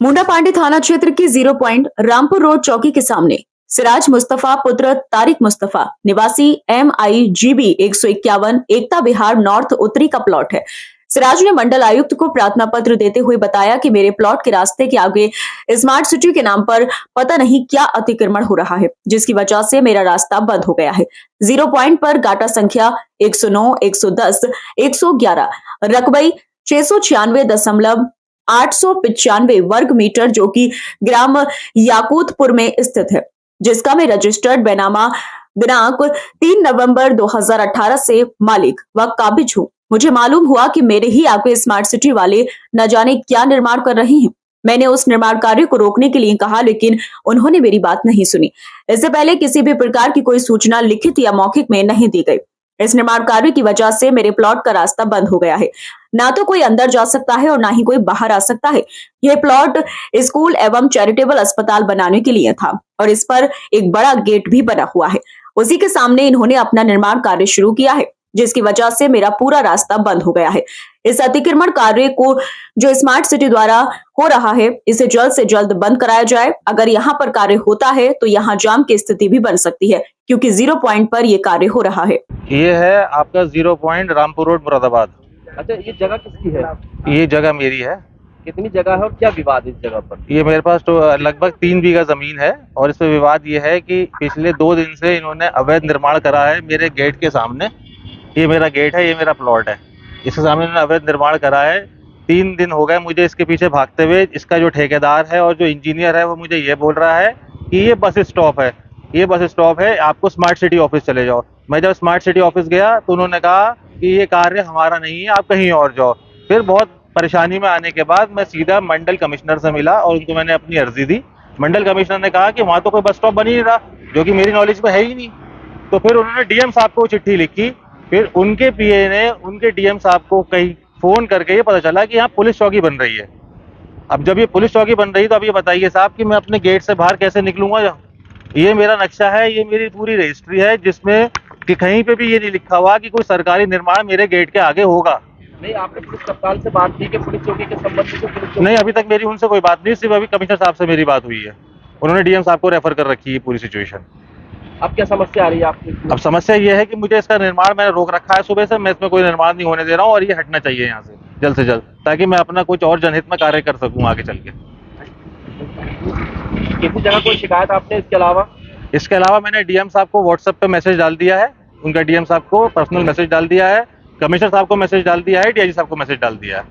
मुंडा पांडे थाना क्षेत्र के 0 पॉइंट रामपुर रोड चौकी के सामने सिराज मुस्तफा पुत्र तारिक मुस्तफा निवासी MIGB 151 एकता विहार नॉर्थ उत्तरी का प्लॉट है। सिराज ने मंडल आयुक्त को प्रार्थना पत्र देते हुए बताया कि मेरे प्लॉट के रास्ते के आगे स्मार्ट सिटी के नाम पर पता नहीं क्या अतिक्रमण हो रहा है, जिसकी वजह से मेरा रास्ता बंद हो गया है। 0 पॉइंट पर गाटा संख्या 109, 110, 111, रकबई 696.895 वर्ग मीटर जो कि ग्राम याकूतपुर में स्थित है, जिसका मैं रजिस्टर्ड बैनामा दिनांक 3 नवंबर 2018 से मालिक व काबिज हूँ। मुझे मालूम हुआ कि मेरे ही आगे स्मार्ट सिटी वाले न जाने क्या निर्माण कर रहे हैं। मैंने उस निर्माण कार्य को रोकने के लिए कहा, लेकिन उन्होंने मेरी बात नहीं सुनी। इससे पहले किसी भी प्रकार की कोई सूचना लिखित या मौखिक में नहीं दी गई। इस निर्माण कार्य की वजह से मेरे प्लॉट का रास्ता बंद हो गया है। ना तो कोई अंदर जा सकता है और ना ही कोई बाहर आ सकता है। यह प्लॉट स्कूल एवं चैरिटेबल अस्पताल बनाने के लिए था और इस पर एक बड़ा गेट भी बना हुआ है। उसी के सामने इन्होंने अपना निर्माण कार्य शुरू किया है, जिसकी वजह से मेरा पूरा रास्ता बंद हो गया है। इस अतिक्रमण कार्य को जो स्मार्ट सिटी द्वारा हो रहा है, इसे जल्द से जल्द बंद कराया जाए। अगर यहाँ पर कार्य होता है तो यहाँ जाम की स्थिति भी बन सकती है, क्योंकि 0 पॉइंट पर यह कार्य हो रहा है। ये है आपका 0 पॉइंट रामपुर रोड मुरादाबाद। अच्छा, ये जगह किसकी है? ये जगह मेरी है। कितनी जगह है और क्या विवाद है इस जगह पर? ये मेरे पास तो लगभग 3 बीघा जमीन है और इस पे विवाद ये है कि पिछले 2 दिन से इन्होंने अवैध निर्माण करा है मेरे गेट के सामने। ये मेरा गेट है, ये मेरा प्लॉट है, इसके सामने इन्होंने अवैध निर्माण करा है। 3 दिन हो गए मुझे इसके पीछे भागते हुए। इसका जो ठेकेदार है और जो इंजीनियर है वो मुझे ये बोल रहा है कि ये बस स्टॉप है, ये बस स्टॉप है, आपको स्मार्ट सिटी ऑफिस चले जाओ। मैं जब स्मार्ट सिटी ऑफिस गया तो उन्होंने कहा कि ये कार्य हमारा नहीं है, आप कहीं और जाओ। फिर बहुत परेशानी में आने के बाद मैं सीधा मंडल कमिश्नर से मिला और उनको मैंने अपनी अर्जी दी। मंडल कमिश्नर ने कहा कि वहाँ तो कोई बस स्टॉप बन ही नहीं रहा, जो कि मेरी नॉलेज में है ही नहीं। तो फिर उन्होंने DM साहब को चिट्ठी लिखी। फिर उनके PA ने उनके DM साहब को कहीं फोन करके ये पता चला कि यहाँ पुलिस चौकी बन रही है। अब जब ये पुलिस चौकी बन रही है तो अब ये बताइए साहब कि मैं अपने गेट से बाहर कैसे निकलूंगा। ये मेरा नक्शा है, ये मेरी पूरी रजिस्ट्री है, जिसमें कि कहीं पे भी ये नहीं लिखा हुआ कि कोई सरकारी निर्माण मेरे गेट के आगे होगा। नहीं, आपने पुलिस कप्तान से बात की कि पुलिस चौकी के संबंध में नहीं, अभी तक मेरी उनसे कोई बात नहीं, सिर्फ अभी कमिश्नर साहब से मेरी बात हुई है। उन्होंने DM साहब को रेफर कर रखी है पूरी सिचुएशन। अब क्या समस्या आ रही है आपकी? अब समस्या ये है कि मुझे इसका निर्माण मैंने रोक रखा है सुबह से, मैं इसमें कोई निर्माण नहीं होने दे रहा हूँ और ये हटना चाहिए यहाँ से जल्द, ताकि मैं अपना कुछ और जनहित में कार्य कर सकूँ आगे चल के। किसी जगह कोई शिकायत आपने इसके अलावा मैंने DM साहब को WhatsApp पे मैसेज डाल दिया है, उनका DM साहब को पर्सनल मैसेज डाल दिया है, कमिश्नर साहब को मैसेज डाल दिया है, DIG साहब को मैसेज डाल दिया है।